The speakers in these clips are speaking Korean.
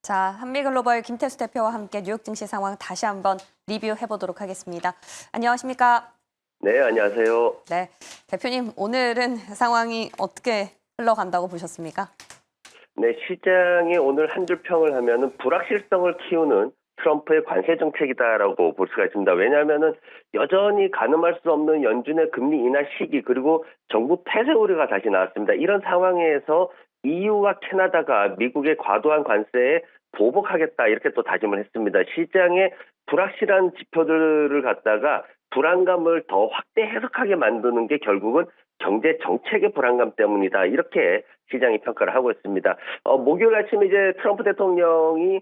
자, 한미글로벌 김태수 대표와 함께 뉴욕 증시 상황 다시 한번 리뷰해 보도록 하겠습니다. 안녕하십니까? 네, 안녕하세요. 네, 대표님 오늘은 상황이 어떻게 흘러간다고 보셨습니까? 네, 시장이 오늘 한 줄 평을 하면은 불확실성을 키우는 트럼프의 관세 정책이다라고 볼 수가 있습니다. 왜냐하면은 여전히 가늠할 수 없는 연준의 금리 인하 시기 그리고 정부 폐쇄 우려가 다시 나왔습니다. 이런 상황에서 EU와 캐나다가 미국의 과도한 관세에 보복하겠다 이렇게 또 다짐을 했습니다. 시장의 불확실한 지표들을 갖다가 불안감을 더 확대 해석하게 만드는 게 결국은 경제 정책의 불안감 때문이다. 이렇게 시장이 평가를 하고 있습니다. 목요일 아침 이제 트럼프 대통령이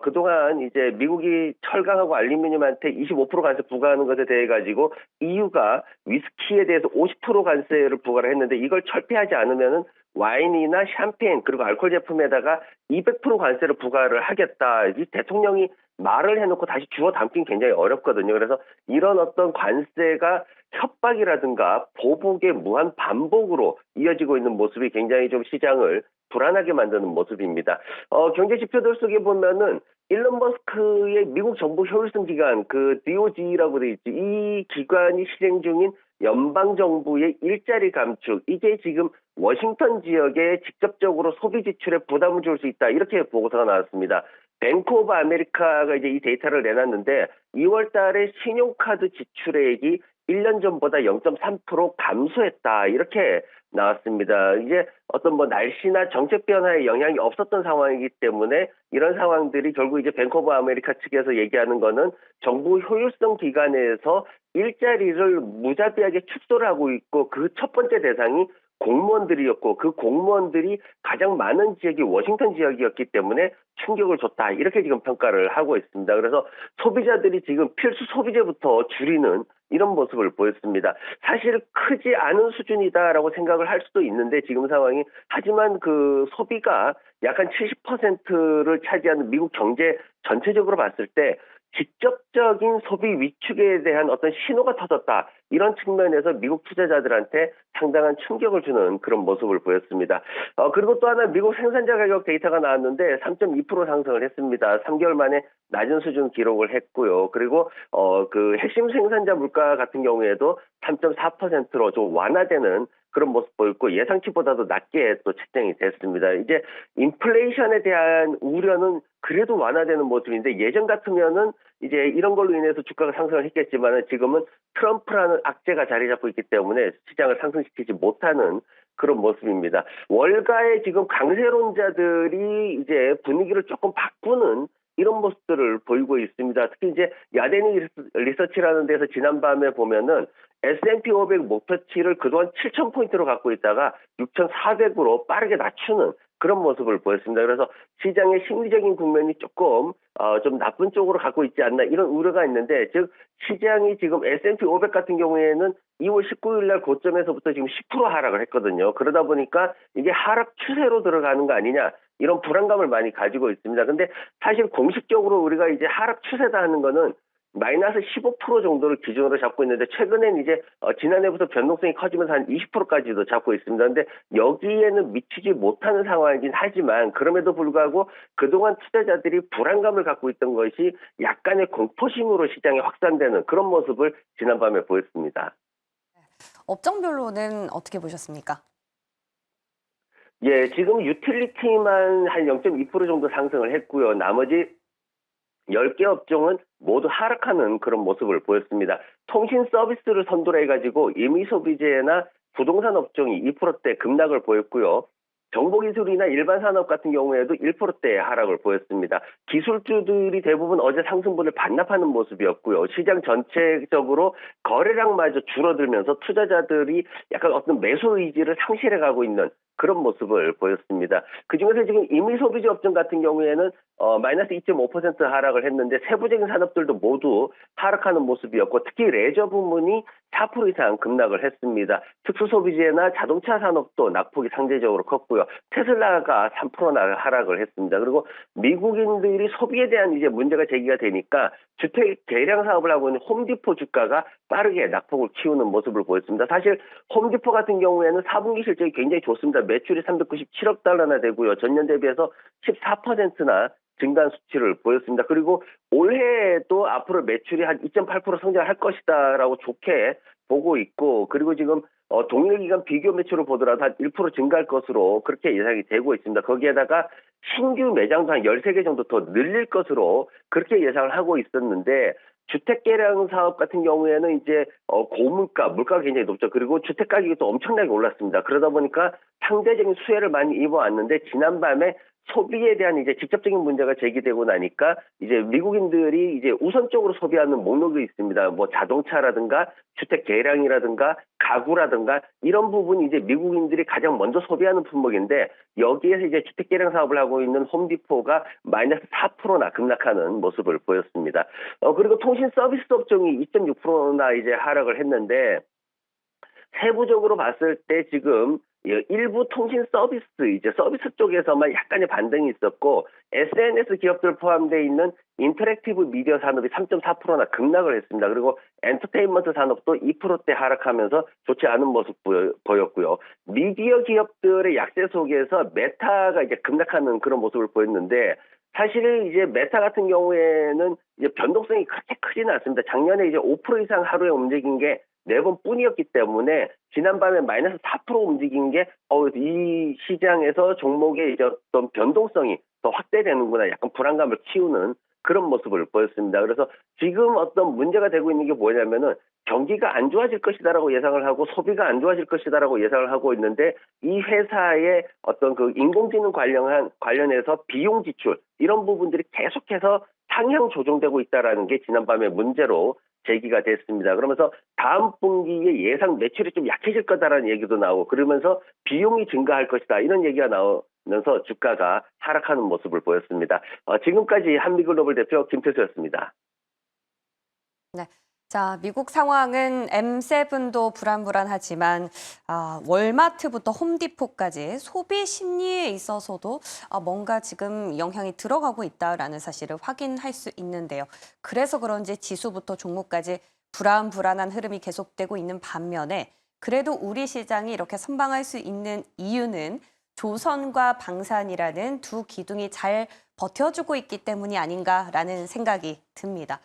그동안 이제 미국이 철강하고 알루미늄한테 25% 관세 부과하는 것에 대해 가지고 EU가 위스키에 대해서 50% 관세를 부과를 했는데 이걸 철폐하지 않으면은 와인이나 샴페인 그리고 알코올 제품에다가 200% 관세를 부과를 하겠다. 이 대통령이 말을 해놓고 다시 주워 담긴 굉장히 어렵거든요. 그래서 이런 어떤 관세가 협박이라든가 보복의 무한 반복으로 이어지고 있는 모습이 굉장히 좀 시장을 불안하게 만드는 모습입니다. 경제 지표들 속에 보면은 일론 머스크의 미국 정부 효율성 기관 그 DOG라고 돼 있지 이 기관이 실행 중인 연방 정부의 일자리 감축 이게 지금 워싱턴 지역에 직접적으로 소비 지출에 부담을 줄 수 있다 이렇게 보고서가 나왔습니다. 뱅크 오브 아메리카가 이제 이 데이터를 내놨는데 2월 달에 신용카드 지출액이 1년 전보다 0.3% 감소했다. 이렇게 나왔습니다. 이제 어떤 뭐 날씨나 정책 변화에 영향이 없었던 상황이기 때문에 이런 상황들이 결국 이제 뱅크 오브 아메리카 측에서 얘기하는 거는 정부 효율성 기관에서 일자리를 무자비하게 축소를 하고 있고 그 첫 번째 대상이 공무원들이었고 그 공무원들이 가장 많은 지역이 워싱턴 지역이었기 때문에 충격을 줬다. 이렇게 지금 평가를 하고 있습니다. 그래서 소비자들이 지금 필수 소비재부터 줄이는 이런 모습을 보였습니다. 사실 크지 않은 수준이다라고 생각을 할 수도 있는데 지금 상황이 하지만 그 소비가 약 한 70%를 차지하는 미국 경제 전체적으로 봤을 때 직접적인 소비 위축에 대한 어떤 신호가 터졌다. 이런 측면에서 미국 투자자들한테 상당한 충격을 주는 그런 모습을 보였습니다. 그리고 또 하나 미국 생산자 가격 데이터가 나왔는데 3.2% 상승을 했습니다. 3개월 만에 낮은 수준 기록을 했고요. 그리고 그 핵심 생산자 물가 같은 경우에도 3.4%로 좀 완화되는 그런 모습 보였고 예상치보다도 낮게 또 책정이 됐습니다. 이제 인플레이션에 대한 우려는 그래도 완화되는 모습인데 예전 같으면은 이제 이런 걸로 인해서 주가가 상승을 했겠지만 지금은 트럼프라는 악재가 자리 잡고 있기 때문에 시장을 상승시키지 못하는 그런 모습입니다. 월가에 지금 강세론자들이 이제 분위기를 조금 바꾸는 이런 모습들을 보이고 있습니다. 특히 이제 야데니 리서치라는 데서 지난밤에 보면은 S&P 500 목표치를 그동안 7,000포인트로 갖고 있다가 6,400으로 빠르게 낮추는 그런 모습을 보였습니다. 그래서 시장의 심리적인 국면이 조금 좀 나쁜 쪽으로 가고 있지 않나 이런 우려가 있는데 즉 시장이 지금 S&P 500 같은 경우에는 2월 19일 날 고점에서부터 지금 10% 하락을 했거든요. 그러다 보니까 이게 하락 추세로 들어가는 거 아니냐 이런 불안감을 많이 가지고 있습니다. 근데 사실 공식적으로 우리가 이제 하락 추세다 하는 거는 마이너스 15% 정도를 기준으로 잡고 있는데 최근엔 이제 지난해부터 변동성이 커지면서 한 20%까지도 잡고 있습니다. 근데 여기에는 미치지 못하는 상황이긴 하지만 그럼에도 불구하고 그동안 투자자들이 불안감을 갖고 있던 것이 약간의 공포심으로 시장에 확산되는 그런 모습을 지난밤에 보였습니다. 업종별로는 어떻게 보셨습니까? 예, 지금 유틸리티만 한 0.2% 정도 상승을 했고요. 나머지 10개 업종은 모두 하락하는 그런 모습을 보였습니다. 통신 서비스를 선도로 해가지고 임의소비재나 부동산 업종이 2%대 급락을 보였고요. 정보기술이나 일반 산업 같은 경우에도 1%대의 하락을 보였습니다. 기술주들이 대부분 어제 상승분을 반납하는 모습이었고요. 시장 전체적으로 거래량마저 줄어들면서 투자자들이 약간 어떤 매수 의지를 상실해가고 있는 그런 모습을 보였습니다. 그중에서 지금 임의소비재 업종 같은 경우에는 마이너스 2.5% 하락을 했는데 세부적인 산업들도 모두 하락하는 모습이었고 특히 레저 부문이 4% 이상 급락을 했습니다. 특수소비재나 자동차 산업도 낙폭이 상대적으로 컸고요. 테슬라가 3%나 하락을 했습니다. 그리고 미국인들이 소비에 대한 이제 문제가 제기가 되니까 주택 개량 사업을 하고 있는 홈디포 주가가 빠르게 낙폭을 키우는 모습을 보였습니다. 사실 홈디포 같은 경우에는 4분기 실적이 굉장히 좋습니다. 매출이 397억 달러나 되고요. 전년 대비해서 14%나 증가한 수치를 보였습니다. 그리고 올해도 앞으로 매출이 한 2.8% 성장할 것이다라고 좋게 보고 있고, 그리고 지금 동일 기간 비교 매출을 보더라도 한 1% 증가할 것으로 그렇게 예상이 되고 있습니다. 거기에다가 신규 매장도 한 13개 정도 더 늘릴 것으로 그렇게 예상을 하고 있었는데, 주택 개량 사업 같은 경우에는 이제 고물가, 물가가 굉장히 높죠. 그리고 주택 가격이 또 엄청나게 올랐습니다. 그러다 보니까 상대적인 수혜를 많이 입어왔는데, 지난밤에 소비에 대한 이제 직접적인 문제가 제기되고 나니까 이제 미국인들이 이제 우선적으로 소비하는 목록이 있습니다. 뭐 자동차라든가 주택 개량이라든가 가구라든가 이런 부분이 이제 미국인들이 가장 먼저 소비하는 품목인데, 여기에서 이제 주택 개량 사업을 하고 있는 홈디포가 마이너스 4%나 급락하는 모습을 보였습니다. 그리고 통신 서비스 업종이 2.6%나 이제 하락을 했는데, 세부적으로 봤을 때 지금 일부 통신 서비스, 이제 서비스 쪽에서만 약간의 반등이 있었고, SNS 기업들 포함되어 있는 인터랙티브 미디어 산업이 3.4%나 급락을 했습니다. 그리고 엔터테인먼트 산업도 2%대 하락하면서 좋지 않은 모습 보였고요. 미디어 기업들의 약세 속에서 메타가 이제 급락하는 그런 모습을 보였는데, 사실 이제 메타 같은 경우에는 이제 변동성이 그렇게 크지는 않습니다. 작년에 이제 5% 이상 하루에 움직인 게 4번뿐이었기 때문에 지난밤에 마이너스 4% 움직인 게 이 시장에서 종목의 이제 어떤 변동성이 더 확대되는구나, 약간 불안감을 키우는 그런 모습을 보였습니다. 그래서 지금 어떤 문제가 되고 있는 게 뭐냐면은, 경기가 안 좋아질 것이다라고 예상을 하고 소비가 안 좋아질 것이다라고 예상을 하고 있는데, 이 회사의 어떤 그 인공지능 관련해서 비용 지출 이런 부분들이 계속해서 상향 조정되고 있다라는 게 지난밤에 문제로 제기가 됐습니다. 그러면서 다음 분기에 예상 매출이 좀 약해질 거다라는 얘기도 나오고, 그러면서 비용이 증가할 것이다 이런 얘기가 나오면서 주가가 하락하는 모습을 보였습니다. 지금까지 한미글로벌 대표 김태수였습니다. 네. 자, 미국 상황은 M7도 불안불안하지만 월마트부터 홈디포까지 소비 심리에 있어서도 뭔가 지금 영향이 들어가고 있다라는 사실을 확인할 수 있는데요. 그래서 그런지 지수부터 종목까지 불안불안한 흐름이 계속되고 있는 반면에, 그래도 우리 시장이 이렇게 선방할 수 있는 이유는 조선과 방산이라는 두 기둥이 잘 버텨주고 있기 때문이 아닌가라는 생각이 듭니다.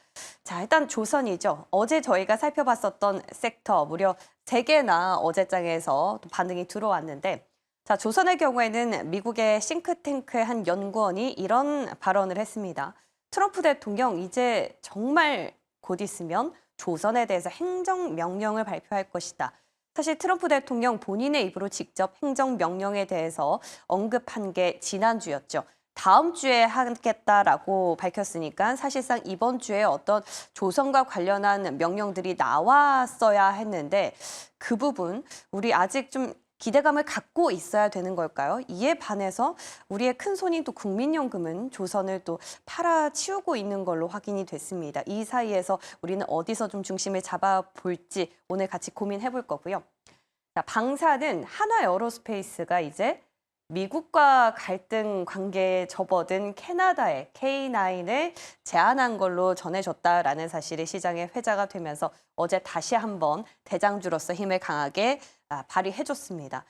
자, 일단 조선이죠. 어제 저희가 살펴봤었던 섹터 무려 3개나 어제장에서 또 반응이 들어왔는데, 자, 조선의 경우에는 미국의 싱크탱크의 한 연구원이 이런 발언을 했습니다. 트럼프 대통령 이제 정말 곧 있으면 조선에 대해서 행정명령을 발표할 것이다. 사실 트럼프 대통령 본인의 입으로 직접 행정명령에 대해서 언급한 게 지난주였죠. 다음 주에 하겠다라고 밝혔으니까 사실상 이번 주에 어떤 조선과 관련한 명령들이 나왔어야 했는데, 그 부분 우리 아직 좀 기대감을 갖고 있어야 되는 걸까요? 이에 반해서 우리의 큰손인 또 국민연금은 조선을 또 팔아치우고 있는 걸로 확인이 됐습니다. 이 사이에서 우리는 어디서 좀 중심을 잡아볼지 오늘 같이 고민해 볼 거고요. 자, 방사는 한화에어로스페이스가 이제 미국과 갈등 관계에 접어든 캐나다의 K9을 제안한 걸로 전해졌다라는 사실이 시장의 회자가 되면서 어제 다시 한번 대장주로서 힘을 강하게 발휘해줬습니다.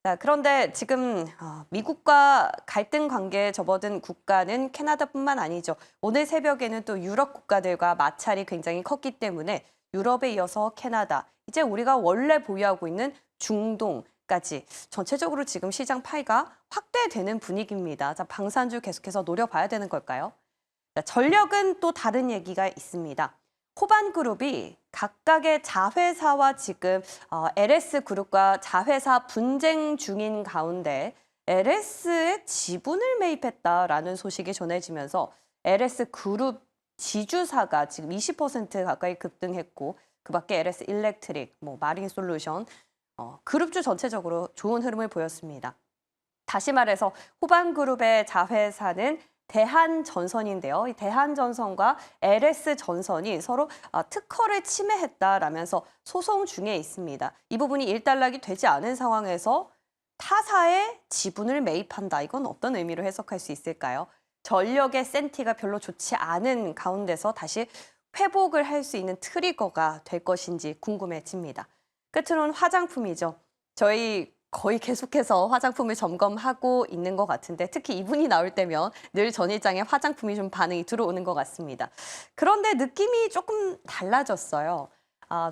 자, 그런데 지금 미국과 갈등 관계에 접어든 국가는 캐나다뿐만 아니죠. 오늘 새벽에는 또 유럽 국가들과 마찰이 굉장히 컸기 때문에 유럽에 이어서 캐나다, 이제 우리가 원래 보유하고 있는 중동까지 전체적으로 지금 시장 파이가 확대되는 분위기입니다. 자, 방산주 계속해서 노려봐야 되는 걸까요? 자, 전력은 또 다른 얘기가 있습니다. 호반그룹이 각각의 자회사와 지금 LS그룹과 자회사 분쟁 중인 가운데 LS의 지분을 매입했다라는 소식이 전해지면서 LS그룹 지주사가 지금 20% 가까이 급등했고, 그 밖에 LS 일렉트릭, 마린솔루션, 그룹주 전체적으로 좋은 흐름을 보였습니다. 다시 말해서 호반그룹의 자회사는 대한전선인데요. 이 대한전선과 LS전선이 서로 특허를 침해했다라면서 소송 중에 있습니다. 이 부분이 일단락이 되지 않은 상황에서 타사의 지분을 매입한다. 이건 어떤 의미로 해석할 수 있을까요? 전력의 센티가 별로 좋지 않은 가운데서 다시 회복을 할 수 있는 트리거가 될 것인지 궁금해집니다. 끝으로는 화장품이죠. 저희 거의 계속해서 화장품을 점검하고 있는 것 같은데 특히 이분이 나올 때면 늘 전일장에 화장품이 좀 반응이 들어오는 것 같습니다. 그런데 느낌이 조금 달라졌어요.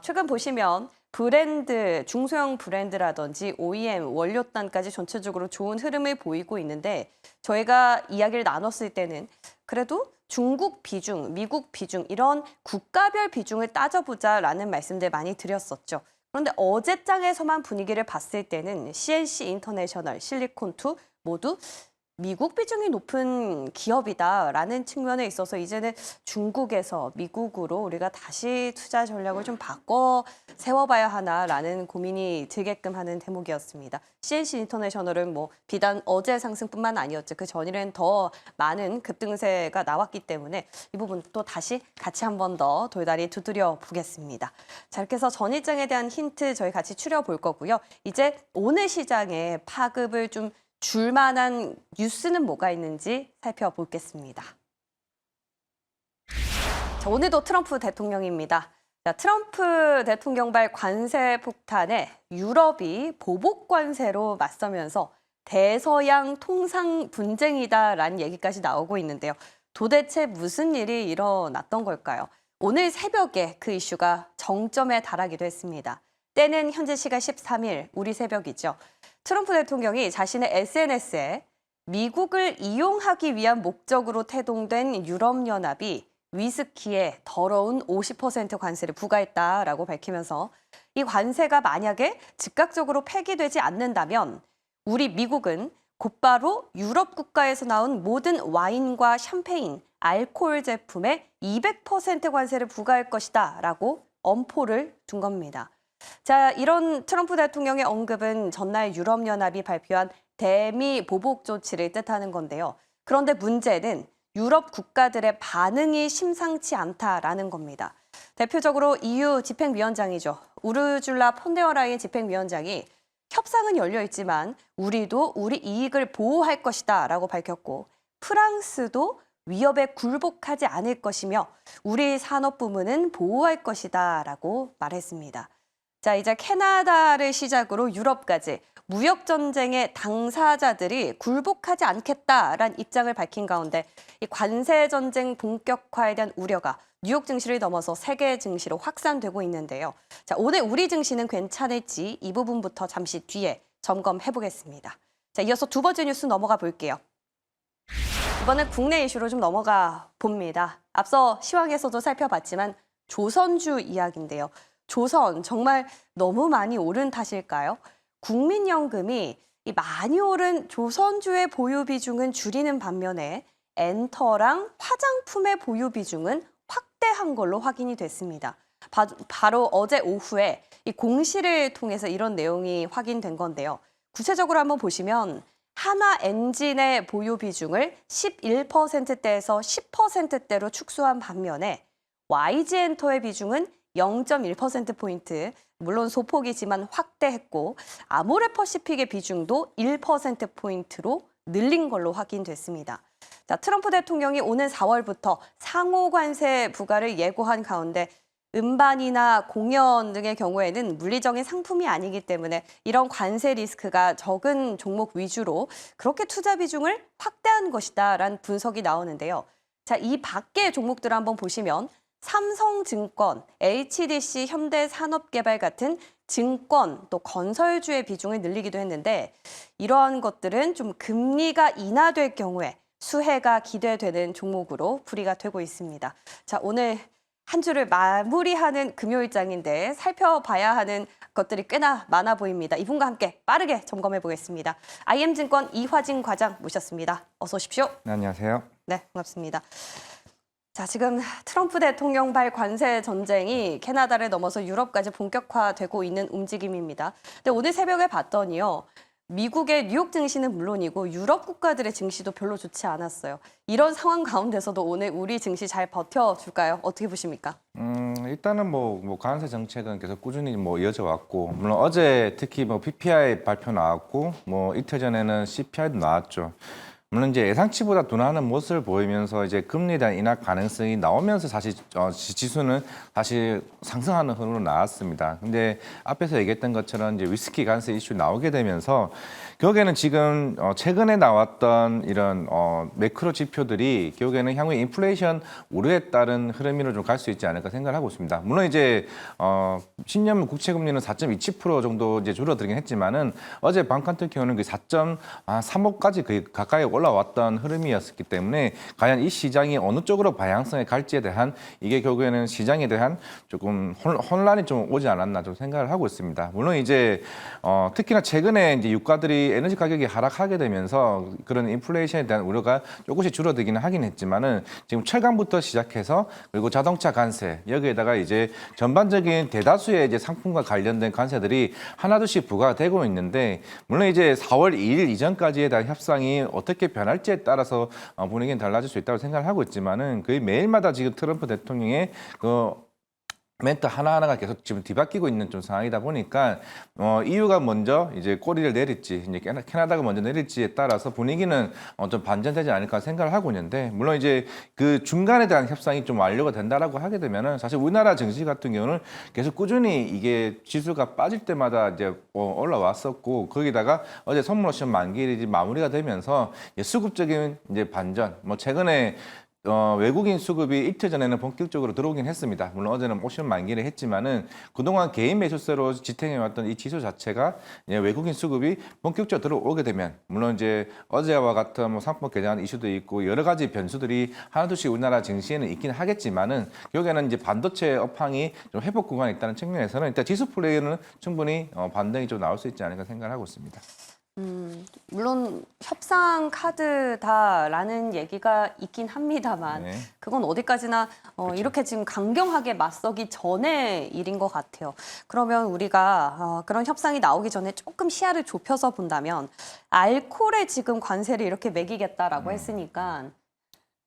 최근 보시면 브랜드, 중소형 브랜드라든지 OEM, 원료단까지 전체적으로 좋은 흐름을 보이고 있는데 저희가 이야기를 나눴을 때는 그래도 중국 비중, 미국 비중 이런 국가별 비중을 따져보자라는 말씀들 많이 드렸었죠. 그런데 어제장에서만 분위기를 봤을 때는 CNC 인터내셔널, 실리콘2 모두 미국 비중이 높은 기업이다라는 측면에 있어서 이제는 중국에서 미국으로 우리가 다시 투자 전략을 좀 바꿔 세워봐야 하나라는 고민이 들게끔 하는 대목이었습니다. CNC 인터내셔널은 뭐 비단 어제 상승뿐만 아니었죠. 그 전일엔 더 많은 급등세가 나왔기 때문에 이 부분 또 다시 같이 한 번 더 돌다리 두드려 보겠습니다. 자, 이렇게 해서 전일장에 대한 힌트 저희 같이 추려볼 거고요. 이제 오늘 시장에 파급을 좀 줄 만한 뉴스는 뭐가 있는지 살펴보겠습니다. 자, 오늘도 트럼프 대통령입니다. 자, 트럼프 대통령발 관세 폭탄에 유럽이 보복 관세로 맞서면서 대서양 통상 분쟁이다라는 얘기까지 나오고 있는데요. 도대체 무슨 일이 일어났던 걸까요? 오늘 새벽에 그 이슈가 정점에 달하기도 했습니다. 때는 현재 시간 13일, 우리 새벽이죠. 트럼프 대통령이 자신의 SNS에 미국을 이용하기 위한 목적으로 태동된 유럽연합이 위스키에 더러운 50% 관세를 부과했다라고 밝히면서 이 관세가 만약에 즉각적으로 폐기되지 않는다면 우리 미국은 곧바로 유럽 국가에서 나온 모든 와인과 샴페인, 알코올 제품에 200% 관세를 부과할 것이다라고 엄포를 둔 겁니다. 자, 이런 트럼프 대통령의 언급은 전날 유럽연합이 발표한 대미 보복 조치를 뜻하는 건데요. 그런데 문제는 유럽 국가들의 반응이 심상치 않다라는 겁니다. 대표적으로 EU 집행위원장이죠. 우르줄라 폰데어라인 집행위원장이 협상은 열려 있지만 우리도 우리 이익을 보호할 것이다라고 밝혔고 프랑스도 위협에 굴복하지 않을 것이며 우리 산업 부문은 보호할 것이다라고 말했습니다. 자, 이제 캐나다를 시작으로 유럽까지 무역 전쟁의 당사자들이 굴복하지 않겠다라는 입장을 밝힌 가운데 이 관세 전쟁 본격화에 대한 우려가 뉴욕 증시를 넘어서 세계 증시로 확산되고 있는데요. 자, 오늘 우리 증시는 괜찮을지 이 부분부터 잠시 뒤에 점검해 보겠습니다. 자, 이어서 두 번째 뉴스 넘어가 볼게요. 이번엔 국내 이슈로 좀 넘어가 봅니다. 앞서 시황에서도 살펴봤지만 조선주 이야기인데요. 조선 정말 너무 많이 오른 탓일까요? 국민연금이 이 많이 오른 조선주의 보유 비중은 줄이는 반면에 엔터랑 화장품의 보유 비중은 확대한 걸로 확인이 됐습니다. 바로 어제 오후에 이 공시를 통해서 이런 내용이 확인된 건데요. 구체적으로 한번 보시면 한화 엔진의 보유 비중을 11%대에서 10%대로 축소한 반면에 YG엔터의 비중은 0.1%포인트, 물론 소폭이지만 확대했고 아모레퍼시픽의 비중도 1%포인트로 늘린 걸로 확인됐습니다. 자, 트럼프 대통령이 오는 4월부터 상호 관세 부과를 예고한 가운데 음반이나 공연 등의 경우에는 물리적인 상품이 아니기 때문에 이런 관세 리스크가 적은 종목 위주로 그렇게 투자 비중을 확대한 것이다라는 분석이 나오는데요. 자, 이 밖의 종목들을 한번 보시면 삼성증권, HDC, 현대산업개발 같은 증권 또 건설주의 비중을 늘리기도 했는데 이러한 것들은 좀 금리가 인하될 경우에 수혜가 기대되는 종목으로 풀이가 되고 있습니다. 자, 오늘 한 주를 마무리하는 금요일장인데 살펴봐야 하는 것들이 꽤나 많아 보입니다. 이분과 함께 빠르게 점검해 보겠습니다. IM증권 이화진 과장 모셨습니다. 어서 오십시오. 네, 안녕하세요. 네, 반갑습니다. 자, 지금 트럼프 대통령발 관세 전쟁이 캐나다를 넘어서 유럽까지 본격화되고 있는 움직임입니다. 근데 오늘 새벽에 봤더니요. 미국의 뉴욕 증시는 물론이고 유럽 국가들의 증시도 별로 좋지 않았어요. 이런 상황 가운데서도 오늘 우리 증시 잘 버텨줄까요? 어떻게 보십니까? 일단은 관세 정책은 계속 꾸준히 이어져 왔고, 물론 어제 특히 PPI 발표 나왔고, 이틀 전에는 CPI도 나왔죠. 물론 이제 예상치보다 둔화하는 모습을 보이면서 이제 금리에 대한 인하 가능성이 나오면서 사실 지수는 사실 상승하는 흐름으로 나왔습니다. 근데 앞에서 얘기했던 것처럼 이제 위스키 관세 이슈 나오게 되면서 결국에는 지금 최근에 나왔던 이런 매크로 지표들이 결국에는 향후 인플레이션 우려에 따른 흐름으로 좀 갈 수 있지 않을까 생각을 하고 있습니다. 물론 이제 10년물 국채 금리는 4.27% 정도 이제 줄어들긴 했지만은 어제 방 같은 경우는 그 4.35까지 거의 가까이 올라왔던 흐름이었기 때문에 과연 이 시장이 어느 쪽으로 방향성에 갈지에 대한 이게 결국에는 시장에 대한 조금 혼란이 좀 오지 않았나 좀 생각을 하고 있습니다. 물론 이제 특히나 최근에 이제 유가들이 에너지 가격이 하락하게 되면서 그런 인플레이션에 대한 우려가 조금씩 줄어들기는 하긴 했지만은 지금 철강부터 시작해서 그리고 자동차 관세 여기에다가 이제 전반적인 대다수의 이제 상품과 관련된 관세들이 하나둘씩 부과되고 있는데 물론 이제 4월 2일 이전까지에 대한 협상이 어떻게 변할지에 따라서 분위기는 달라질 수 있다고 생각을 하고 있지만은 거의 매일마다 지금 트럼프 대통령의 그 멘트 하나하나가 계속 지금 뒤바뀌고 있는 좀 상황이다 보니까 EU가 먼저 이제 꼬리를 내릴지 이제 캐나다가 먼저 내릴지에 따라서 분위기는 좀 반전되지 않을까 생각을 하고 있는데 물론 이제 그 중간에 대한 협상이 좀 완료가 된다라고 하게 되면은 사실 우리나라 증시 같은 경우는 계속 꾸준히 이게 지수가 빠질 때마다 이제 올라왔었고 거기다가 어제 선물 옵션 만기일이 마무리가 되면서 수급적인 이제 반전 뭐 최근에 외국인 수급이 이틀 전에는 본격적으로 들어오긴 했습니다. 물론 어제는 옵션 만기를 했지만은 그동안 개인 매수세로 지탱해왔던 이 지수 자체가 이제 외국인 수급이 본격적으로 들어오게 되면 물론 이제 어제와 같은 뭐 상품 개장 이슈도 있고 여러 가지 변수들이 하나둘씩 우리나라 증시에는 있긴 하겠지만은 결국에는 이제 반도체 업황이 좀 회복 구간에 있다는 측면에서는 일단 지수 플레이는 충분히 반등이 좀 나올 수 있지 않을까 생각을 하고 있습니다. 물론 협상 카드다라는 얘기가 있긴 합니다만 네. 그건 어디까지나 이렇게 지금 강경하게 맞서기 전의 일인 것 같아요. 그러면 우리가 그런 협상이 나오기 전에 조금 시야를 좁혀서 본다면 알코올에 지금 관세를 이렇게 매기겠다라고 했으니까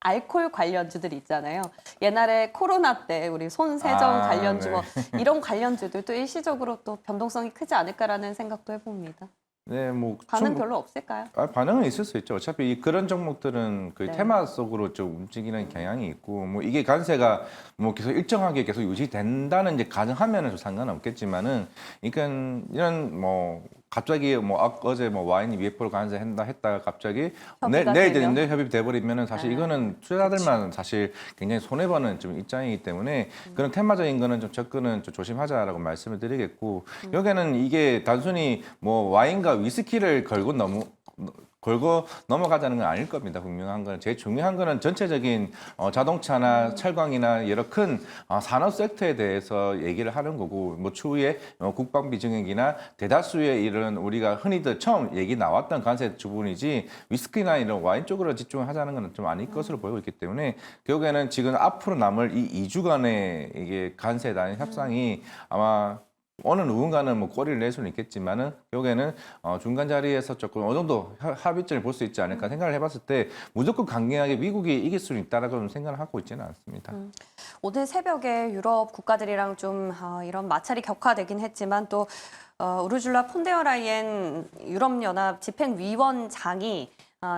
알코올 관련주들 있잖아요. 옛날에 코로나 때 우리 손세정 관련주 네. 뭐 이런 관련주들도 일시적으로 또 변동성이 크지 않을까라는 생각도 해봅니다. 네, 뭐 반응 별로 없을까요? 반응은 있을 수 있죠. 어차피 그런 종목들은 그 네. 테마 속으로 좀 움직이는 경향이 있고, 뭐 이게 관세가 뭐 계속 일정하게 계속 유지된다는 이제 가정하면은 좀 상관은 없겠지만은, 그러니까 이런 뭐 갑자기 뭐 어제 뭐 와인 200% 관세한다 했다가 갑자기 협의가 내일 되면? 되는데 협의 돼버리면은 사실 아, 이거는 투자자들만 사실 굉장히 손해 보는 좀 입장이기 때문에 그런 테마적인 거는 좀 접근은 좀 조심하자라고 말씀을 드리겠고 여기는 이게 단순히 뭐 와인과 위스키를 걸고 넘어가자는 건 아닐 겁니다. 분명한 건 제일 중요한 거는 전체적인 자동차나 철강이나 여러 큰 산업 섹터에 대해서 얘기를 하는 거고 뭐 추후에 국방비 증액이나 대다수의 이런 우리가 흔히들 처음 얘기 나왔던 관세 부분이지 위스키나 이런 와인 쪽으로 집중하자는 건 좀 아닐 것으로 보이고 있기 때문에 결국에는 지금 앞으로 남을 이 2주간의 이게 관세에 대한 협상이 아마 어느 누군가는 뭐 꼬리를 낼 수는 있겠지만은 결국에는 중간 자리에서 조금 어느 정도 합의점을 볼 수 있지 않을까 생각을 해봤을 때 무조건 강경하게 미국이 이길 수는 있다라고 생각을 하고 있지는 않습니다. 오늘 새벽에 유럽 국가들이랑 좀 이런 마찰이 격화되긴 했지만 또 우르줄라 폰데어라이엔 유럽연합 집행위원장이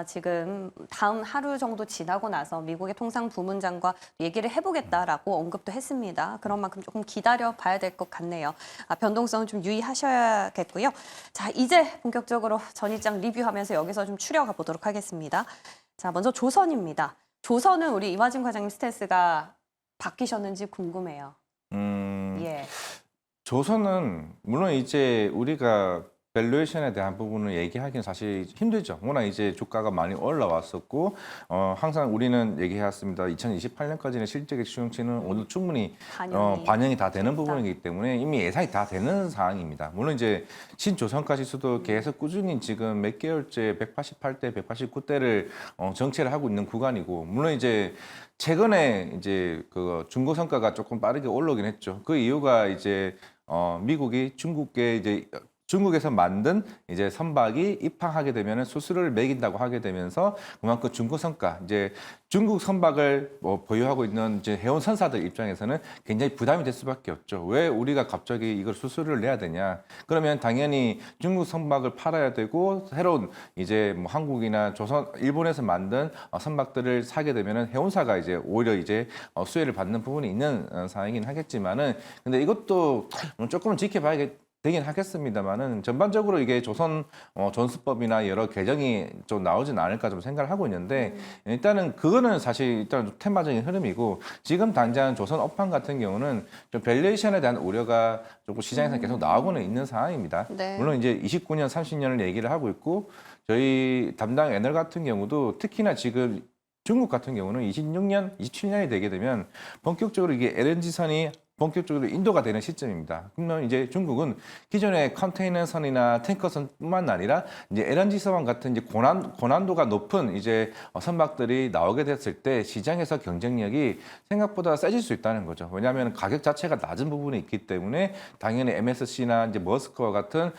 지금 다음 하루 정도 지나고 나서 미국의 통상부문장과 얘기를 해보겠다라고 언급도 했습니다. 그런 만큼 조금 기다려 봐야 될 것 같네요. 변동성은 좀 유의하셔야겠고요. 자, 이제 본격적으로 전일장 리뷰하면서 여기서 좀 추려가 보도록 하겠습니다. 자, 먼저 조선입니다. 조선은 우리 이화진 과장님 스탠스가 바뀌셨는지 궁금해요. 예. 조선은 물론 이제 우리가 밸류에이션에 대한 부분을 얘기하기는 사실 힘들죠. 워낙 이제 주가가 많이 올라왔었고 항상 우리는 얘기해왔습니다. 2028년까지는 실적의 추정치는 오늘 충분히 반영이 다 되는 부분이기 때문에 이미 예상이 다 되는 상황입니다. 물론 이제 신조선가 지수도 계속 꾸준히 지금 몇 개월째 188대, 189대를 정체를 하고 있는 구간이고 물론 이제 최근에 이제 그 중고 성과가 조금 빠르게 올라오긴 했죠. 그 이유가 이제 미국이 중국계 이제 중국에서 만든 이제 선박이 입항하게 되면 수수료를 매긴다고 하게 되면서 그만큼 중국 선가, 이제 중국 선박을 보유하고 있는 이제 해운 선사들 입장에서는 굉장히 부담이 될 수밖에 없죠. 왜 우리가 갑자기 이걸 수수료를 내야 되냐? 그러면 당연히 중국 선박을 팔아야 되고 새로운 이제 뭐 한국이나 조선, 일본에서 만든 선박들을 사게 되면은 해운사가 이제 오히려 이제 수혜를 받는 부분이 있는 상황이긴 하겠지만은 근데 이것도 조금은 지켜봐야 되긴 하겠습니다만은 전반적으로 이게 조선 존수법이나 여러 개정이 좀 나오진 않을까 좀 생각을 하고 있는데 일단은 그거는 사실 일단 좀 테마적인 흐름이고 지금 당장 조선 업황 같은 경우는 좀 밸류에이션에 대한 우려가 조금 시장에서 계속 나오고는 있는 상황입니다. 네. 물론 이제 29년, 30년을 얘기를 하고 있고 저희 담당 애널 같은 경우도 특히나 지금 중국 같은 경우는 26년, 27년이 되게 되면 본격적으로 이게 LNG선이 본격적으로 인도가 되는 시점입니다. 그러면 이제 중국은 기존의 컨테이너선이나 탱커선뿐만 아니라 이제 LNG선 같은 이제 고난도가 높은 이제 선박들이 나오게 됐을 때 시장에서 경쟁력이 생각보다 세질 수 있다는 거죠. 왜냐하면 가격 자체가 낮은 부분이 있기 때문에 당연히 MSC나 이제 머스크와 같은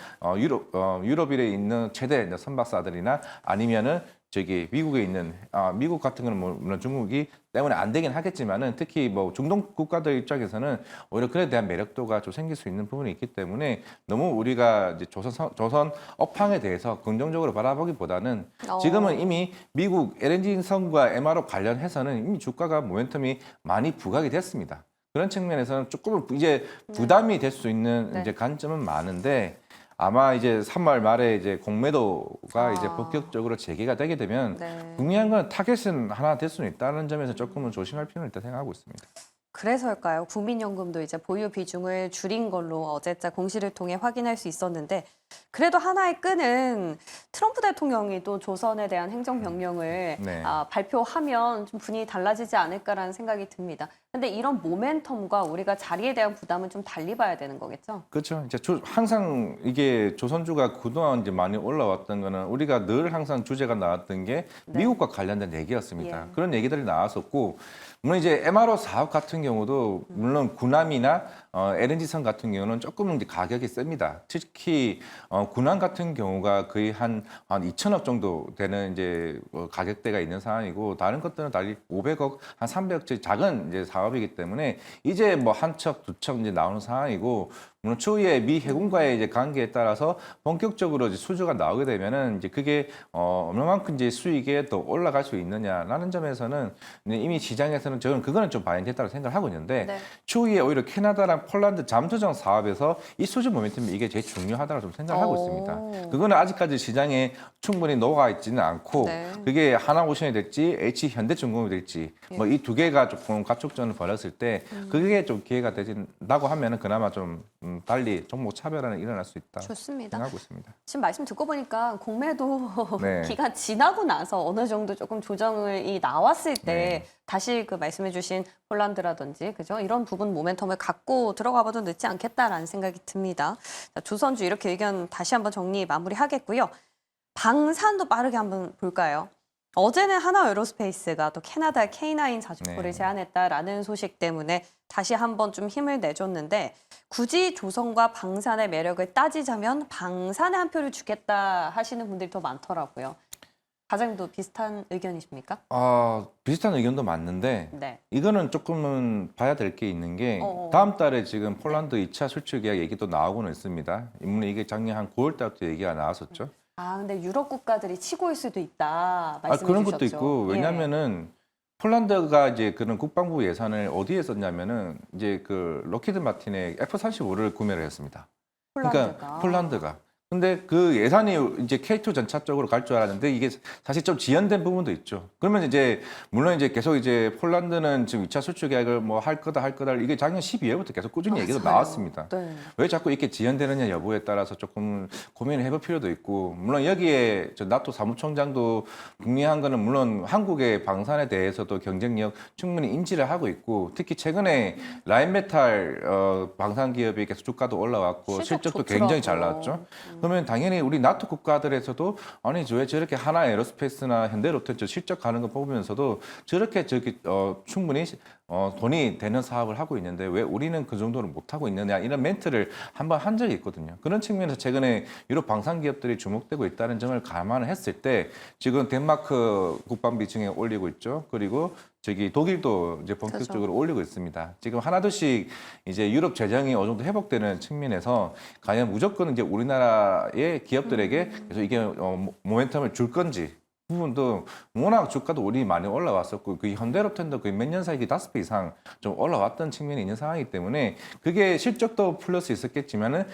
유럽에 있는 최대 선박사들이나 아니면은 저기 미국에 있는 미국 같은 거는 물론 중국이 때문에 안 되긴 하겠지만은 특히 뭐 중동 국가들 입장에서는 오히려 그에 대한 매력도가 좀 생길 수 있는 부분이 있기 때문에 너무 우리가 이제 조선 업황에 대해서 긍정적으로 바라보기보다는 지금은 이미 미국 LNG선과 MRO 관련해서는 이미 주가가 모멘텀이 많이 부각이 됐습니다. 그런 측면에서는 조금 이제 부담이 될 수 있는 이제 관점은 많은데 아마 이제 3월 말에 이제 공매도가 이제 본격적으로 재개가 되게 되면 중요한 건 타겟은 하나 될 수는 있다는 점에서 조금은 조심할 필요는 있다 생각하고 있습니다. 그래서일까요? 국민연금도 이제 보유 비중을 줄인 걸로 어제자 공시를 통해 확인할 수 있었는데 그래도 하나의 끈은 트럼프 대통령이 또 조선에 대한 행정명령을 네. 발표하면 좀 분위기 달라지지 않을까라는 생각이 듭니다. 근데 이런 모멘텀과 우리가 자리에 대한 부담은 좀 달리 봐야 되는 거겠죠? 그렇죠. 이제 항상 이게 조선주가 그동안 이제 많이 올라왔던 거는 우리가 늘 항상 주제가 나왔던 게 미국과 관련된 얘기였습니다. 예. 그런 얘기들이 나왔었고 물론 이제 MRO 사업 같은 경우도 물론 군함이나 LNG선 같은 경우는 조금은 이제 가격이 셉니다. 특히 군함 같은 경우가 거의 한 2천억 정도 되는 이제 가격대가 있는 상황이고 다른 것들은 달리 500억, 한 300억 작은 이제 사업이기 때문에 이제 뭐 한 척, 두 척 이제 나오는 상황이고 물론 추후에 미 해군과의 이제 관계에 따라서 본격적으로 이제 수주가 나오게 되면은 이제 그게 얼마만큼 이제 수익에 또 올라갈 수 있느냐라는 점에서는 이미 시장에서는 저는 그거는 좀 반영됐다고 생각을 하고 있는데 추후에 오히려 캐나다랑 폴란드 잠수정 사업에서 이 수주 모멘텀이 이게 제일 중요하다고 좀 생각하고 있습니다. 그거는 아직까지 시장에 충분히 녹아 있지는 않고 그게 하나오션이 될지 H현대중공업이 될지 뭐 이 두 개가 조금 가축전을 벌였을 때 그게 좀 기회가 되진다고 하면은 그나마 좀 달리 종목 차별화는 일어날 수 있다 좋습니다. 생각하고 있습니다. 지금 말씀 듣고 보니까 공매도 네. 기간 지나고 나서 어느 정도 조금 조정이 나왔을 때 다시 그 말씀해주신 폴란드라든지 그죠 이런 부분 모멘텀을 갖고 들어가봐도 늦지 않겠다라는 생각이 듭니다. 자, 조선주 이렇게 의견 다시 한번 정리 마무리하겠고요. 방산도 빠르게 한번 볼까요? 어제는 하나 에어로스페이스가 또 캐나다 K9 자주포를 제안했다라는 소식 때문에 다시 한번 좀 힘을 내줬는데 굳이 조선과 방산의 매력을 따지자면 방산에 한 표를 주겠다 하시는 분들이 더 많더라고요. 과장님도 비슷한 의견이십니까? 비슷한 의견도 맞는데 이거는 조금은 봐야 될 게 있는 게 다음 달에 지금 폴란드 2차 수출 계약 얘기도 나오고는 있습니다. 물론 이게 작년 한 9월 달부터 얘기가 나왔었죠. 근데 유럽 국가들이 치고 올 수도 있다 말씀해 그런 주셨죠. 것도 있고 왜냐면은 폴란드가 이제 그런 국방부 예산을 어디에 썼냐면은 이제 그 로키드 마틴의 F-35를 구매를 했습니다. 그러니까 폴란드가. 근데 그 예산이 이제 K2 전차 쪽으로 갈 줄 알았는데 이게 사실 좀 지연된 부분도 있죠. 그러면 이제 물론 이제 계속 이제 폴란드는 지금 2차 수출 계약을 뭐 할 거다 이게 작년 12월부터 계속 꾸준히 얘기가 나왔습니다. 왜 자꾸 이렇게 지연되느냐 여부에 따라서 조금 고민을 해볼 필요도 있고 물론 여기에 저 나토 사무총장도 분명한 거는 물론 한국의 방산에 대해서도 경쟁력 충분히 인지를 하고 있고 특히 최근에 라인메탈 방산 기업이 계속 주가도 올라왔고 실적도 굉장히 잘 나왔죠. 그러면 당연히 우리 나토 국가들에서도 아니 왜 저렇게 하나 에어로스페이스나 현대로템 실적 가는 거 보면서도 저렇게 충분히 돈이 되는 사업을 하고 있는데 왜 우리는 그 정도를 못 하고 있느냐 이런 멘트를 한번 한 적이 있거든요. 그런 측면에서 최근에 유럽 방산 기업들이 주목되고 있다는 점을 감안을 했을 때 지금 덴마크 국방비 증액 올리고 있죠. 그리고 저기 독일도 이제 본격적으로 올리고 있습니다. 지금 하나둘씩 이제 유럽 재정이 어느 정도 회복되는 측면에서 과연 무조건 이제 우리나라의 기업들에게 그래서 이게 모멘텀을 줄 건지 부분도 워낙 주가도 우리 많이 올라왔었고 그 현대로템도 거의 몇 년 사이 5배 이상 좀 올라왔던 측면이 있는 상황이기 때문에 그게 실적도 플러스 있었겠지만은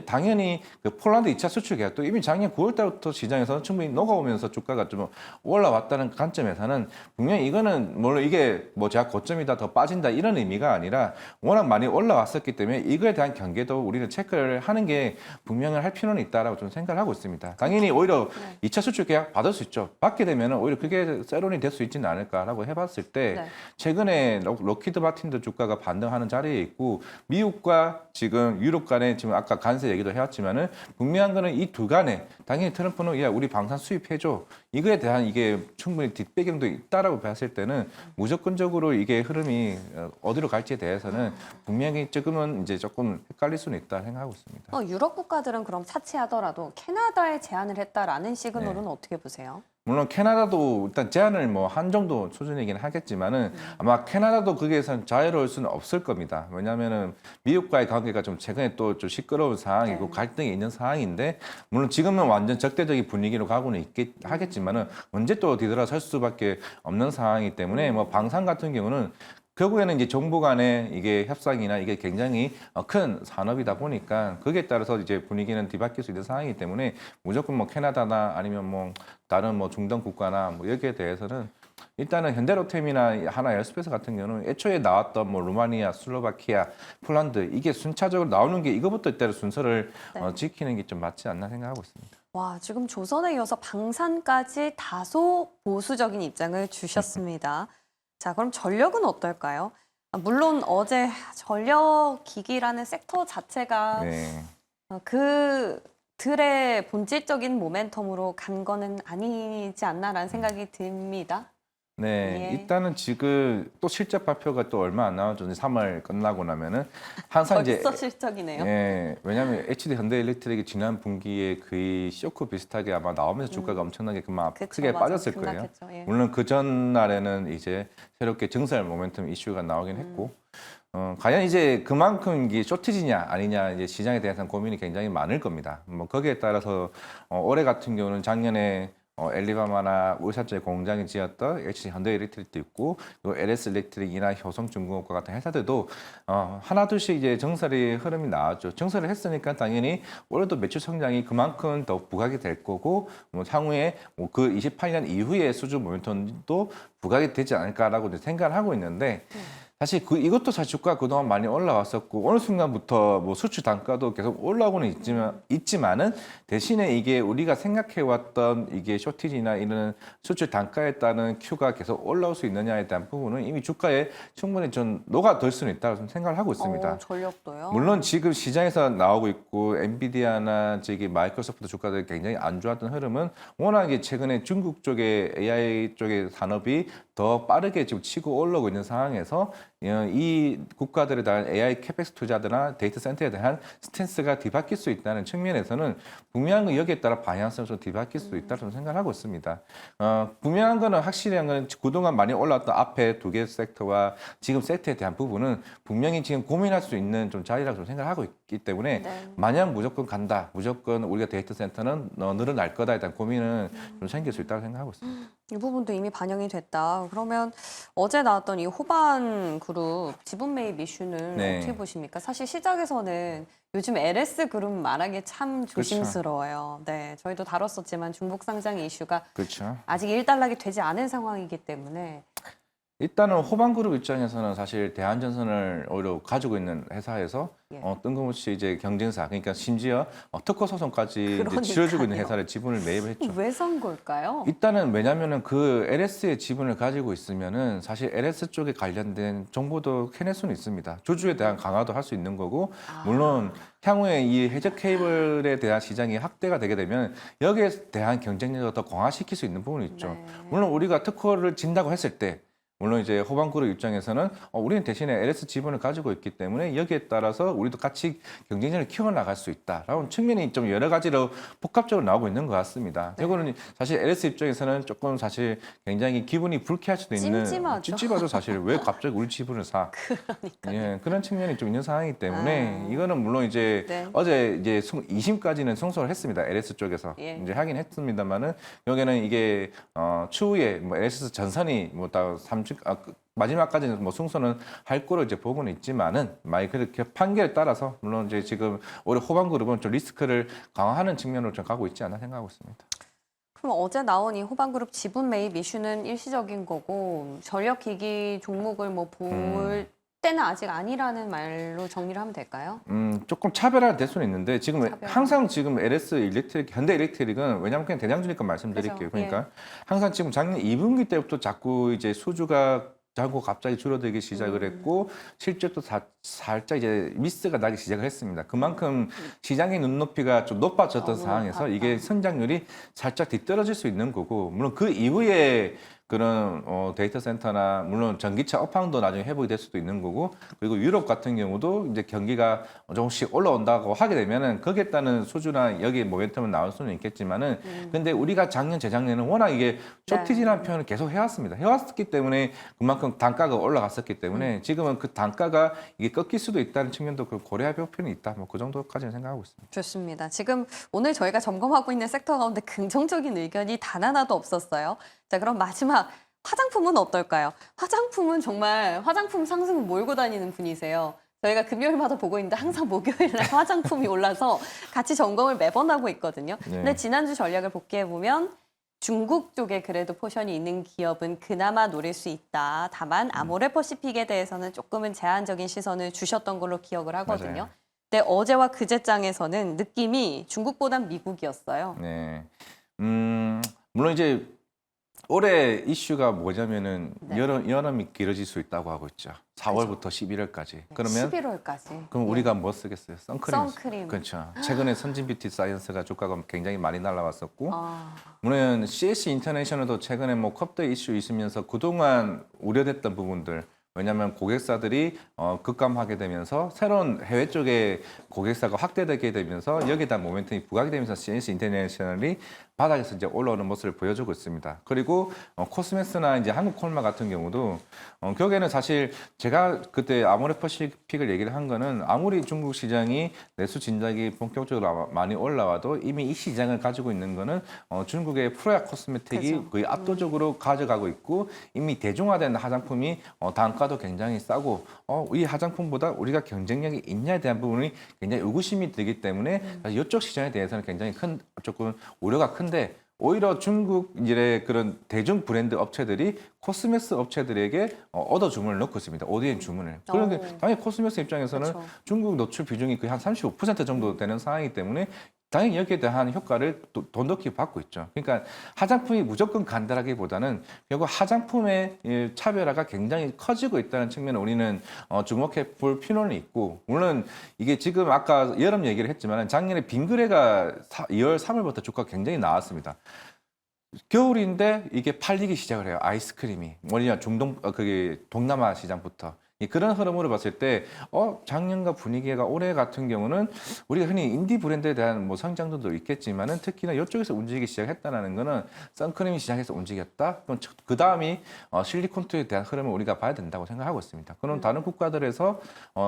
당연히 그 폴란드 2차 수출 계약도 이미 작년 9월 달부터 시장에서 충분히 녹아오면서 주가가 좀 올라왔다는 관점에서는 분명히 이거는 물론 이게 뭐 제가 고점이다 더 빠진다 이런 의미가 아니라 워낙 많이 올라왔었기 때문에 이거에 대한 경계도 우리는 체크를 하는 게 분명히 할 필요는 있다라고 좀 생각을 하고 있습니다. 당연히 오히려 2차 수출 계약 받을 수 있죠. 받게 되면 오히려 그게 세론이 될 수 있지는 않을까라고 해봤을 때 네. 최근에 록히드 마틴도 주가가 반등하는 자리에 있고 미국과 지금 유럽 간에 지금 아까 관세 얘기도 해왔지만은 분명한 거는 이 두 간에 당연히 트럼프는 야 우리 방산 수입해줘 이거에 대한 이게 충분히 뒷배경도 있다라고 봤을 때는 무조건적으로 이게 흐름이 어디로 갈지에 대해서는 분명히 지금은 이제 조금 헷갈릴 수는 있다 생각하고 있습니다. 유럽 국가들은 그럼 차치하더라도 캐나다에 제안을 했다라는 시그널은 어떻게 보세요? 물론 캐나다도 일단 제한을 뭐 한 정도 수준이긴 하겠지만은 아마 캐나다도 거기에선 자유로울 수는 없을 겁니다. 왜냐하면은 미국과의 관계가 좀 최근에 또 좀 시끄러운 상황이고 네. 갈등이 있는 상황인데 물론 지금은 완전 적대적인 분위기로 가고는 하겠지만은 언제 또 뒤돌아설 수밖에 없는 상황이기 때문에 뭐 방산 같은 경우는 결국에는 이제 정부 간의 이게 협상이나 이게 굉장히 큰 산업이다 보니까 거기에 따라서 이제 분위기는 뒤바뀔 수 있는 상황이기 때문에 무조건 뭐 캐나다나 아니면 뭐 다른 뭐 중동 국가나 뭐 여기에 대해서는 일단은 현대로템이나 하나 에어스페이스 같은 경우는 애초에 나왔던 뭐 루마니아, 슬로바키아, 폴란드 이게 순차적으로 나오는 게 이거부터 일단 순서를 네. 지키는 게 좀 맞지 않나 생각하고 있습니다. 와, 지금 조선에 이어서 방산까지 다소 보수적인 입장을 주셨습니다. 자, 그럼 전력은 어떨까요? 물론 어제 전력기기라는 sek터 자체가 네. 그들의 본질적인 모멘텀으로 간 거는 아니지 않나라는 생각이 듭니다. 네, 예. 일단은 지금 또 실적 발표가 또 얼마 안 남았죠. 3월 끝나고 나면은 항상 이제 벌써 실적이네요. 예, 왜냐하면 HD 현대일렉트릭이 지난 분기에 거의 쇼크 비슷하게 아마 나오면서 주가가 엄청나게 그만 그쵸, 크게 맞아. 빠졌을 거예요. 급락했죠. 예. 물론 그 전날에는 이제 새롭게 증설 모멘텀 이슈가 나오긴 했고, 과연 이제 그만큼 이게 쇼티지냐 아니냐 이제 시장에 대해서는 고민이 굉장히 많을 겁니다. 뭐 거기에 따라서 올해 같은 경우는 작년에 엘리바마나 울산 쪽에 공장이 지었던 HD 현대일렉트릭도 있고 또 LS 일렉트릭이나 효성중공업과 같은 회사들도 하나둘씩 이제 정설의 흐름이 나왔죠. 정설을 했으니까 당연히 올해도 매출 성장이 그만큼 더 부각이 될 거고 뭐 향후에 뭐그 28년 이후의 수주 모멘텀도 부각이 되지 않을까라고 생각을 하고 있는데 사실 이것도 사실 주가 그동안 많이 올라왔었고 어느 순간부터 뭐 수출 단가도 계속 올라오고는 있지만은 대신에 이게 우리가 생각해왔던 이게 쇼티지나 이런 수출 단가에 따른 큐가 계속 올라올 수 있느냐에 대한 부분은 이미 주가에 충분히 좀 녹아들 수는 있다고 생각을 하고 있습니다. 전력도요? 물론 지금 시장에서 나오고 있고 엔비디아나 저기 마이크로소프트 주가들이 굉장히 안 좋았던 흐름은 워낙에 최근에 중국 쪽의 AI 쪽의 산업이 더 빠르게 지금 치고 올라오고 있는 상황에서 이 국가들에 대한 AI 캐펙스 투자들이나 데이터 센터에 대한 스탠스가 뒤바뀔 수 있다는 측면에서는 분명한 건 여기에 따라 방향성이 좀 뒤바뀔 수 있다고 생각을 하고 있습니다. 분명한 거는 확실한 건 그동안 많이 올라왔던 앞에 두 개 섹터와 지금 섹터에 대한 부분은 분명히 지금 고민할 수 있는 좀 자리라고 좀 생각을 하고 있기 때문에 네. 마냥 무조건 간다, 무조건 우리가 데이터 센터는 늘어날 거다에 대한 고민은 좀 생길 수 있다고 생각하고 있습니다. 이 부분도 이미 반영이 됐다. 그러면 어제 나왔던 이 호반 그룹 지분 매입 이슈는 네. 어떻게 보십니까? 사실 시작에서는 요즘 LS 그룹 말하기 참 그렇죠. 조심스러워요. 네, 저희도 다뤘었지만 중복 상장 이슈가 그렇죠. 아직 일단락이 되지 않은 상황이기 때문에 일단은 호반그룹 입장에서는 사실 대한전선을 오히려 가지고 있는 회사에서 예. 뜬금없이 이제 경쟁사 그러니까 심지어 특허 소송까지 이제 그러니까요. 치러주고 있는 회사를 지분을 매입을 했죠. 왜 산 걸까요? 일단은 왜냐면은 그 LS의 지분을 가지고 있으면은 사실 LS 쪽에 관련된 정보도 캐낼 수는 있습니다. 조주에 대한 강화도 할 수 있는 거고 물론 향후에 이 해적 케이블에 대한 시장이 확대가 되게 되면 여기에 대한 경쟁력을 더 강화시킬 수 있는 부분이 있죠. 네. 물론 우리가 특허를 진다고 했을 때 물론 이제 호반그룹 입장에서는 우리는 대신에 LS 지분을 가지고 있기 때문에 여기에 따라서 우리도 같이 경쟁력을 키워나갈 수 있다라는 측면이 좀 여러 가지로 복합적으로 나오고 있는 것 같습니다. 이거는 사실 LS 입장에서는 조금 사실 굉장히 기분이 불쾌할 수도 있는 찝찝하죠. 사실 왜 갑자기 우리 지분을 사? 그러니까. 예, 그런 측면이 좀 있는 상황이기 때문에 이거는 물론 이제 네. 어제 이제 2심까지는 승소를 했습니다. LS 쪽에서 예. 이제 하긴 했습니다만은 여기는 이게 추후에 뭐 LS 전선이 뭐다 마지막까지는 뭐 승소는 할 거로 이제 보고는 있지만은 만약 그렇게 판결에 따라서 물론 이제 지금 올해 호반그룹은 좀 리스크를 강화하는 측면으로 좀 가고 있지 않나 생각하고 있습니다. 그럼 어제 나온 이 호반그룹 지분 매입 이슈는 일시적인 거고 전력기기 종목을 뭐 볼 때는 아직 아니라는 말로 정리를 하면 될까요? 조금 차별화될 수는 있는데 지금 차별화. 항상 지금 LS 일렉트릭, 현대 일렉트릭은 왜냐하면 그냥 대장주니까 말씀드릴게요. 그죠. 그러니까 항상 지금 작년 2분기 때부터 자꾸 이제 수주가 자꾸 갑자기 줄어들기 시작을 했고 실적도 살짝 이제 미스가 나기 시작을 했습니다. 그만큼 시장의 눈높이가 좀 높아졌던 너무 상황에서 높았다. 이게 성장률이 살짝 뒤떨어질 수 있는 거고 물론 그 이후에 그런 데이터 센터나 물론 전기차 업황도 나중에 회복이 될 수도 있는 거고 그리고 유럽 같은 경우도 이제 경기가 조금씩 올라온다고 하게 되면은 거기에 따른 수주나 여기 모멘텀은 나올 수는 있겠지만은 근데 우리가 작년 재작년에는 워낙 이게 쇼티지라는 표현을 계속 해왔습니다. 해왔기 때문에 그만큼 단가가 올라갔었기 때문에 지금은 그 단가가 이게 꺾일 수도 있다는 측면도 고려할 필요는 있다. 뭐 그 정도까지는 생각하고 있습니다. 좋습니다. 지금 오늘 저희가 점검하고 있는 섹터 가운데 긍정적인 의견이 단 하나도 없었어요. 자, 그럼 마지막 화장품은 어떨까요? 화장품은 정말 화장품 상승을 몰고 다니는 분이세요. 저희가 금요일마다 보고 있는데 항상 목요일 날 화장품이 올라서 같이 점검을 매번 하고 있거든요. 네. 근데 지난주 전략을 복귀해보면 중국 쪽에 그래도 포션이 있는 기업은 그나마 노릴 수 있다. 다만 아모레퍼시픽에 대해서는 조금은 제한적인 시선을 주셨던 걸로 기억을 하거든요. 맞아요. 근데 어제와 그제장에서는 느낌이 중국보단 미국이었어요. 네. 물론 이제 올해 이슈가 뭐냐면은 네. 여름이 길어질 수 있다고 하고 있죠. 4월부터 11월까지. 그러면 11월까지. 그럼 우리가 뭐 쓰겠어요? 선크림. 선크림. 그렇죠. 최근에 선진 뷰티 사이언스가 주가가 굉장히 많이 날라왔었고 아, 물론 CS 인터내셔널도 최근에 뭐 컵대 이슈 있으면서 그동안 우려됐던 부분들 왜냐하면 고객사들이 급감하게 되면서 새로운 해외 쪽에 고객사가 확대되게 되면서 여기에다 모멘텀이 부각이 되면서 CS 인터내셔널이 바닥에서 이제 올라오는 모습을 보여주고 있습니다. 그리고 코스메스나 이제 한국콜마 같은 경우도 결국에는 사실 제가 그때 아모레퍼시픽을 얘기를 한 거는 아무리 중국 시장이 내수 진작이 본격적으로 많이 올라와도 이미 이 시장을 가지고 있는 거는 중국의 프로야 코스메틱이 그죠. 거의 압도적으로 가져가고 있고 이미 대중화된 화장품이 단가도 굉장히 싸고 이 화장품보다 우리가 경쟁력이 있냐에 대한 부분이 굉장히 의구심이 들기 때문에 사실 이쪽 시장에 대해서는 굉장히 큰 조금 우려가 큰데 오히려 중국 이제 그런 대중 브랜드 업체들이 코스메스 업체들에게 얻어 주문을 넣고 있습니다. ODM 주문을. 그러니까 당연히 코스메스 입장에서는 그렇죠. 중국 노출 비중이 거의 한 35% 정도 되는 상황이기 때문에 당연히 여기에 대한 효과를 돈 넣기 받고 있죠. 그러니까 화장품이 무조건 간단하기보다는 결국 화장품의 차별화가 굉장히 커지고 있다는 측면을 우리는 주목해 볼 필요는 있고 물론 이게 지금 아까 여름 얘기를 했지만 작년에 빙그레가 2월 3월부터 주가가 굉장히 나왔습니다. 겨울인데 이게 팔리기 시작을 해요. 아이스크림이. 뭐냐 그게 동남아 시장부터. 그런 흐름으로 봤을 때 작년과 분위기가 올해 같은 경우는 우리가 흔히 인디 브랜드에 대한 뭐 성장도도 있겠지만은 특히나 이쪽에서 움직이기 시작했다는 거는 선크림이 시장에서 움직였다. 그럼 그 다음이 실리콘투에 대한 흐름을 우리가 봐야 된다고 생각하고 있습니다. 그럼 다른 국가들에서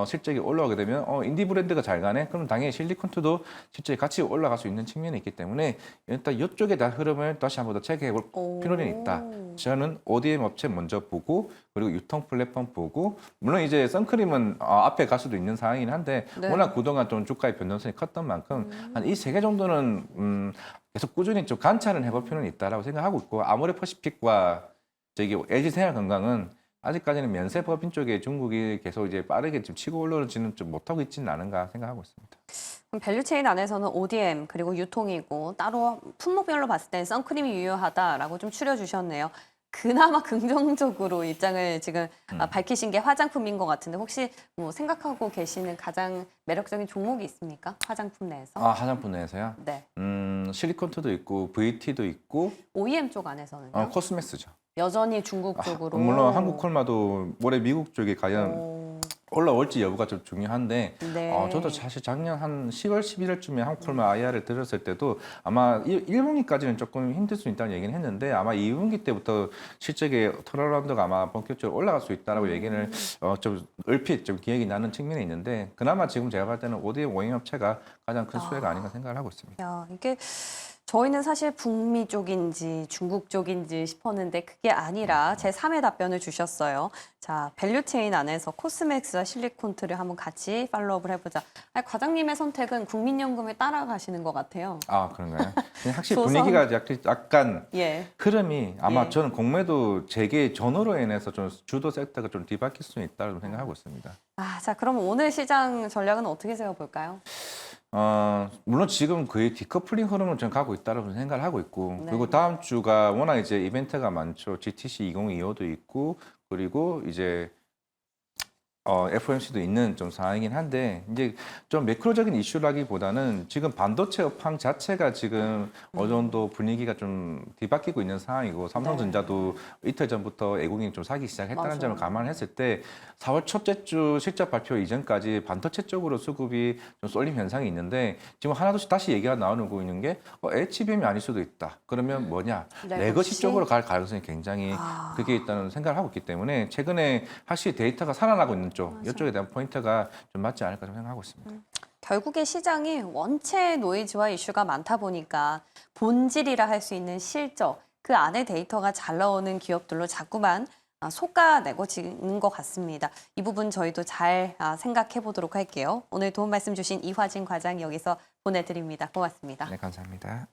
실적이 올라오게 되면 인디 브랜드가 잘 가네. 그럼 당연히 실리콘투도 실적이 같이 올라갈 수 있는 측면이 있기 때문에 일단 이쪽에 대한 흐름을 다시 한번 더 체크해 볼 필요는 있다. 저는 ODM 업체 먼저 보고 그리고 유통 플랫폼 보고 물론 이제 선크림은 앞에 갈 수도 있는 상황이긴 한데 네. 워낙 그동안 좀 주가의 변동성이 컸던 만큼 한 이 세 개 정도는 계속 꾸준히 좀 관찰을 해볼 필요는 있다라고 생각하고 있고 아모레퍼시픽과 저기 LG생활건강은 아직까지는 면세법인 쪽에 중국이 계속 이제 빠르게 좀 치고 올라오지는 좀 못하고 있지는 않은가 생각하고 있습니다. 그럼 밸류체인 안에서는 ODM 그리고 유통이고 따로 품목별로 봤을 땐 선크림이 유효하다라고 좀 추려주셨네요. 그나마 긍정적으로 입장을 지금 밝히신 게 화장품인 것 같은데 혹시 뭐 생각하고 계시는 가장 매력적인 종목이 있습니까? 화장품 내에서? 화장품 내에서요? 네. 실리콘투도 있고 VT도 있고 OEM 쪽 안에서는요? 코스메스죠. 여전히 중국 쪽으로. 물론 한국 콜마도 올해 미국 쪽에 과연 오, 올라올지 여부가 좀 중요한데 네. 저도 사실 작년 한 10월, 11월쯤에 한국 콜마 IR을 들었을 때도 아마 1분기까지는 조금 힘들 수 있다는 얘기는 했는데 아마 2분기 때부터 실적의 턴어라운드가 아마 본격적으로 올라갈 수 있다라고 얘기를 좀 얼핏 좀 기억이 나는 측면이 있는데 그나마 지금 제가 볼 때는 5대 모임 업체가 가장 큰 수혜가 아닌가 생각을 하고 있습니다. 야, 이게 저희는 사실 북미 쪽인지 중국 쪽인지 싶었는데 그게 아니라 제 3의 답변을 주셨어요. 자, 밸류체인 안에서 코스맥스와 실리콘트를 한번 같이 팔로우업을 해보자. 아니, 과장님의 선택은 국민연금을 따라가시는 것 같아요. 아 그런가요? 근데 확실히 조선. 분위기가 약간 예. 흐름이 아마 예. 저는 공매도 재개 전후로 인해서 좀 주도 섹터가 좀 뒤바뀔 수 있다고 생각하고 있습니다. 아, 자, 그럼 오늘 시장 전략은 어떻게 세워볼까요? 물론 지금 거의 디커플링 흐름을 좀 가고 있다고 생각을 하고 있고 네. 그리고 다음 주가 워낙 이제 이벤트가 많죠. GTC 2025도 있고 그리고 이제 FOMC도 있는 좀 상황이긴 한데 이제 좀 매크로적인 이슈라기보다는 지금 반도체 업황 자체가 지금 어느 정도 분위기가 좀 뒤바뀌고 있는 상황이고 삼성전자도 이틀 전부터 애국인이 좀 사기 시작했다는 맞아요. 점을 감안했을 때 4월 첫째 주 실적 발표 이전까지 반도체 쪽으로 수급이 좀 쏠림 현상이 있는데 지금 하나둘씩 다시 얘기가 나오고 있는 게 HBM이 아닐 수도 있다. 그러면 뭐냐? 레거시 쪽으로 갈 가능성이 굉장히 아. 그게 있다는 생각을 하고 있기 때문에 최근에 확실히 데이터가 살아나고 있는 쪽 맞아. 이쪽에 대한 포인트가 좀 맞지 않을까 생각하고 있습니다. 결국에 시장이 원체 노이즈와 이슈가 많다 보니까 본질이라 할 수 있는 실적, 그 안에 데이터가 잘 나오는 기업들로 자꾸만 솎아내고지는 것 같습니다. 이 부분 저희도 잘 생각해 보도록 할게요. 오늘 도움 말씀 주신 이화진 과장 여기서 보내드립니다. 고맙습니다. 네, 감사합니다.